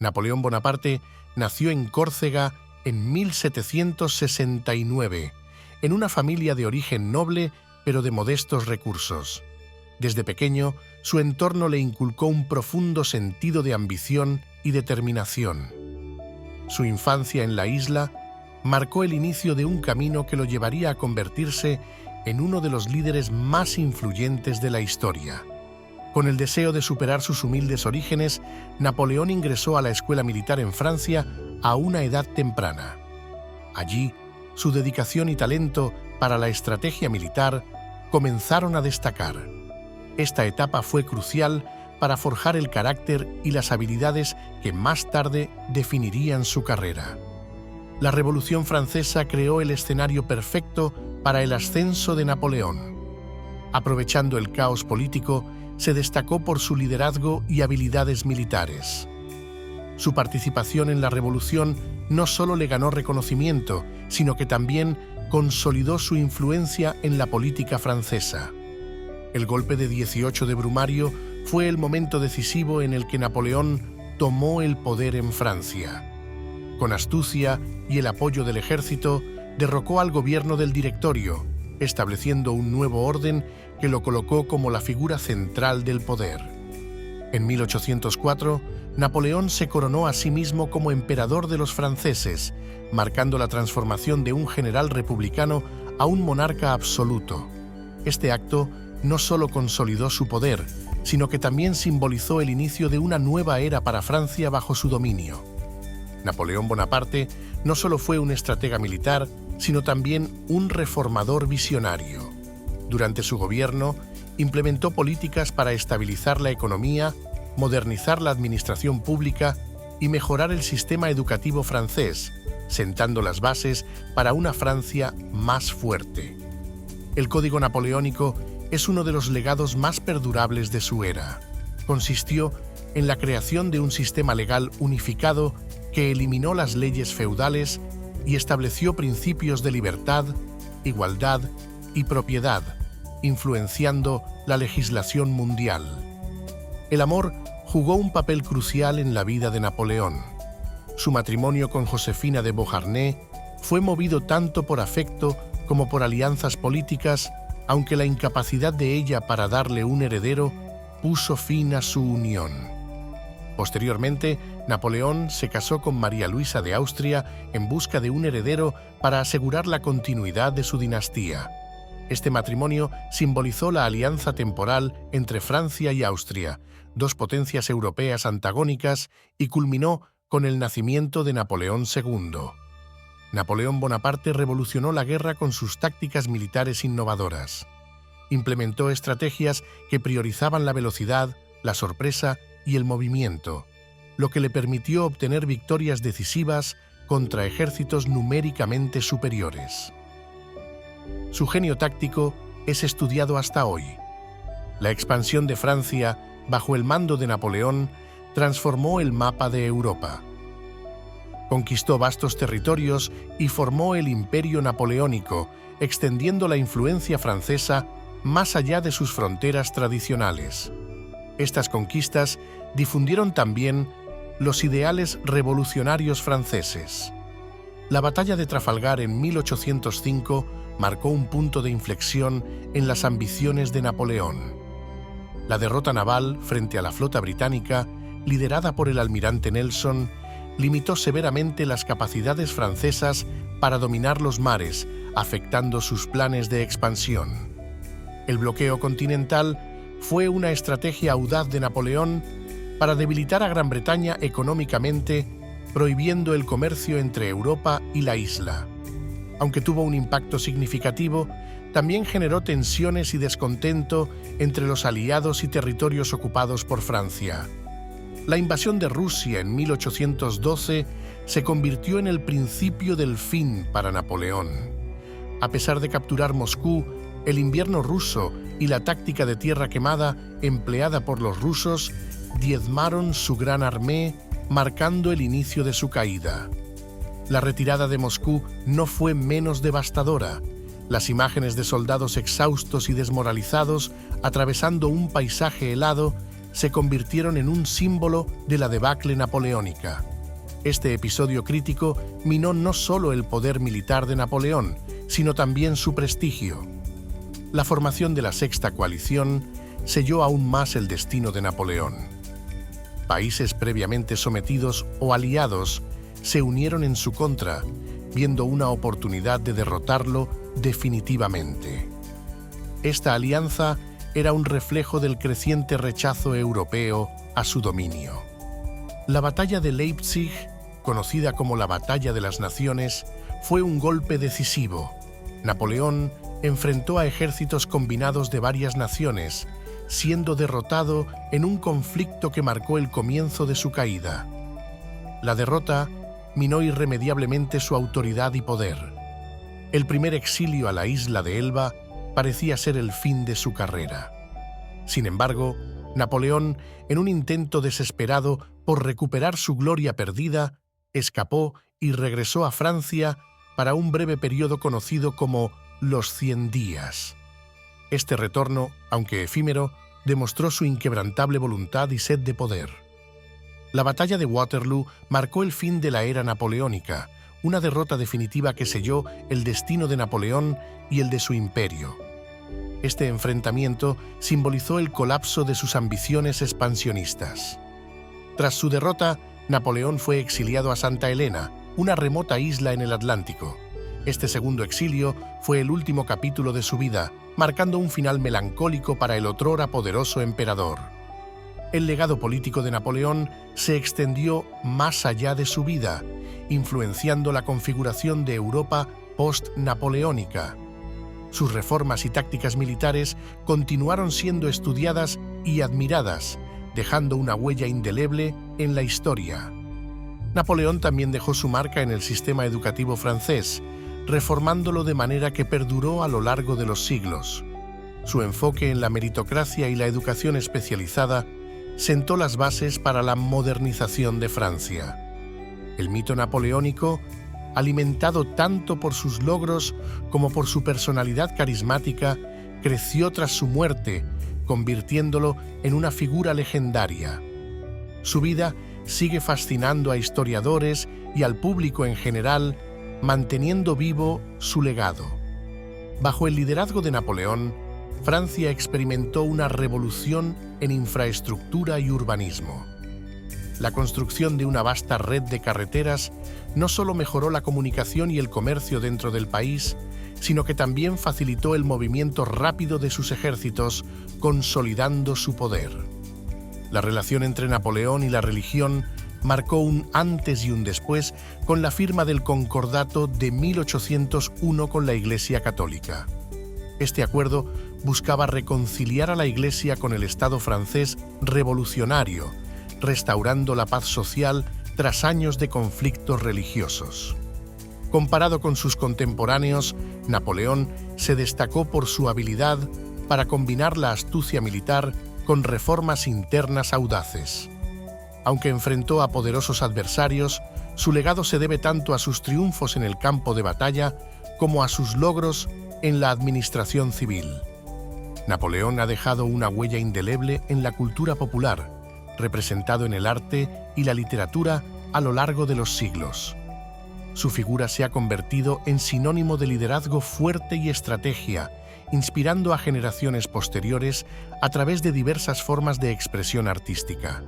Napoleón Bonaparte nació en Córcega en 1769, en una familia de origen noble pero de modestos recursos. Desde pequeño, su entorno le inculcó un profundo sentido de ambición y determinación. Su infancia en la isla marcó el inicio de un camino que lo llevaría a convertirse en uno de los líderes más influyentes de la historia. Con el deseo de superar sus humildes orígenes, Napoleón ingresó a la escuela militar en Francia a una edad temprana. Allí, su dedicación y talento para la estrategia militar comenzaron a destacar. Esta etapa fue crucial para forjar el carácter y las habilidades que más tarde definirían su carrera. La Revolución Francesa creó el escenario perfecto para el ascenso de Napoleón. Aprovechando el caos político, se destacó por su liderazgo y habilidades militares. Su participación en la Revolución no solo le ganó reconocimiento, sino que también consolidó su influencia en la política francesa. El golpe de 18 de Brumario fue el momento decisivo en el que Napoleón tomó el poder en Francia. Con astucia y el apoyo del ejército, derrocó al gobierno del Directorio, estableciendo un nuevo orden que lo colocó como la figura central del poder. En 1804, Napoleón se coronó a sí mismo como emperador de los franceses, marcando la transformación de un general republicano a un monarca absoluto. Este acto no solo consolidó su poder, sino que también simbolizó el inicio de una nueva era para Francia bajo su dominio. Napoleón Bonaparte no solo fue un estratega militar, sino también un reformador visionario. Durante su gobierno, implementó políticas para estabilizar la economía, modernizar la administración pública y mejorar el sistema educativo francés, sentando las bases para una Francia más fuerte. El Código Napoleónico es uno de los legados más perdurables de su era. Consistió en la creación de un sistema legal unificado que eliminó las leyes feudales y estableció principios de libertad, igualdad y propiedad, influenciando la legislación mundial. El amor jugó un papel crucial en la vida de Napoleón. Su matrimonio con Josefina de Beauharnais fue movido tanto por afecto como por alianzas políticas, aunque la incapacidad de ella para darle un heredero puso fin a su unión. Posteriormente, Napoleón se casó con María Luisa de Austria en busca de un heredero para asegurar la continuidad de su dinastía. Este matrimonio simbolizó la alianza temporal entre Francia y Austria, dos potencias europeas antagónicas, y culminó con el nacimiento de Napoleón II. Napoleón Bonaparte revolucionó la guerra con sus tácticas militares innovadoras. Implementó estrategias que priorizaban la velocidad, la sorpresa y el movimiento, lo que le permitió obtener victorias decisivas contra ejércitos numéricamente superiores. Su genio táctico es estudiado hasta hoy. La expansión de Francia, bajo el mando de Napoleón, transformó el mapa de Europa. Conquistó vastos territorios y formó el Imperio Napoleónico, extendiendo la influencia francesa más allá de sus fronteras tradicionales. Estas conquistas difundieron también los ideales revolucionarios franceses. La batalla de Trafalgar en 1805 marcó un punto de inflexión en las ambiciones de Napoleón. La derrota naval frente a la flota británica, liderada por el almirante Nelson, limitó severamente las capacidades francesas para dominar los mares, afectando sus planes de expansión. El bloqueo continental fue una estrategia audaz de Napoleón para debilitar a Gran Bretaña económicamente, prohibiendo el comercio entre Europa y la isla. Aunque tuvo un impacto significativo, también generó tensiones y descontento entre los aliados y territorios ocupados por Francia. La invasión de Rusia en 1812 se convirtió en el principio del fin para Napoleón. A pesar de capturar Moscú, el invierno ruso y la táctica de tierra quemada empleada por los rusos diezmaron su gran armée, marcando el inicio de su caída. La retirada de Moscú no fue menos devastadora. Las imágenes de soldados exhaustos y desmoralizados atravesando un paisaje helado se convirtieron en un símbolo de la debacle napoleónica. Este episodio crítico minó no solo el poder militar de Napoleón, sino también su prestigio. La formación de la Sexta Coalición selló aún más el destino de Napoleón. Países previamente sometidos o aliados se unieron en su contra, viendo una oportunidad de derrotarlo definitivamente. Esta alianza era un reflejo del creciente rechazo europeo a su dominio. La batalla de Leipzig, conocida como la Batalla de las Naciones, fue un golpe decisivo. Napoleón enfrentó a ejércitos combinados de varias naciones, siendo derrotado en un conflicto que marcó el comienzo de su caída. La derrota minó irremediablemente su autoridad y poder. El primer exilio a la isla de Elba parecía ser el fin de su carrera. Sin embargo, Napoleón, en un intento desesperado por recuperar su gloria perdida, escapó y regresó a Francia para un breve periodo conocido como los 100 días. Este retorno, aunque efímero, demostró su inquebrantable voluntad y sed de poder. La batalla de Waterloo marcó el fin de la era napoleónica, una derrota definitiva que selló el destino de Napoleón y el de su imperio. Este enfrentamiento simbolizó el colapso de sus ambiciones expansionistas. Tras su derrota, Napoleón fue exiliado a Santa Helena, una remota isla en el Atlántico. Este segundo exilio fue el último capítulo de su vida, marcando un final melancólico para el otrora poderoso emperador. El legado político de Napoleón se extendió más allá de su vida, influenciando la configuración de Europa post-napoleónica. Sus reformas y tácticas militares continuaron siendo estudiadas y admiradas, dejando una huella indeleble en la historia. Napoleón también dejó su marca en el sistema educativo francés, reformándolo de manera que perduró a lo largo de los siglos. Su enfoque en la meritocracia y la educación especializada sentó las bases para la modernización de Francia. El mito napoleónico, alimentado tanto por sus logros como por su personalidad carismática, creció tras su muerte, convirtiéndolo en una figura legendaria. Su vida sigue fascinando a historiadores y al público en general, manteniendo vivo su legado. Bajo el liderazgo de Napoleón, Francia experimentó una revolución en infraestructura y urbanismo. La construcción de una vasta red de carreteras no solo mejoró la comunicación y el comercio dentro del país, sino que también facilitó el movimiento rápido de sus ejércitos, consolidando su poder. La relación entre Napoleón y la religión marcó un antes y un después con la firma del Concordato de 1801 con la Iglesia Católica. Este acuerdo buscaba reconciliar a la Iglesia con el Estado francés revolucionario, restaurando la paz social tras años de conflictos religiosos. Comparado con sus contemporáneos, Napoleón se destacó por su habilidad para combinar la astucia militar con reformas internas audaces. Aunque enfrentó a poderosos adversarios, su legado se debe tanto a sus triunfos en el campo de batalla como a sus logros en la administración civil. Napoleón ha dejado una huella indeleble en la cultura popular, representado en el arte y la literatura a lo largo de los siglos. Su figura se ha convertido en sinónimo de liderazgo fuerte y estrategia, inspirando a generaciones posteriores a través de diversas formas de expresión artística.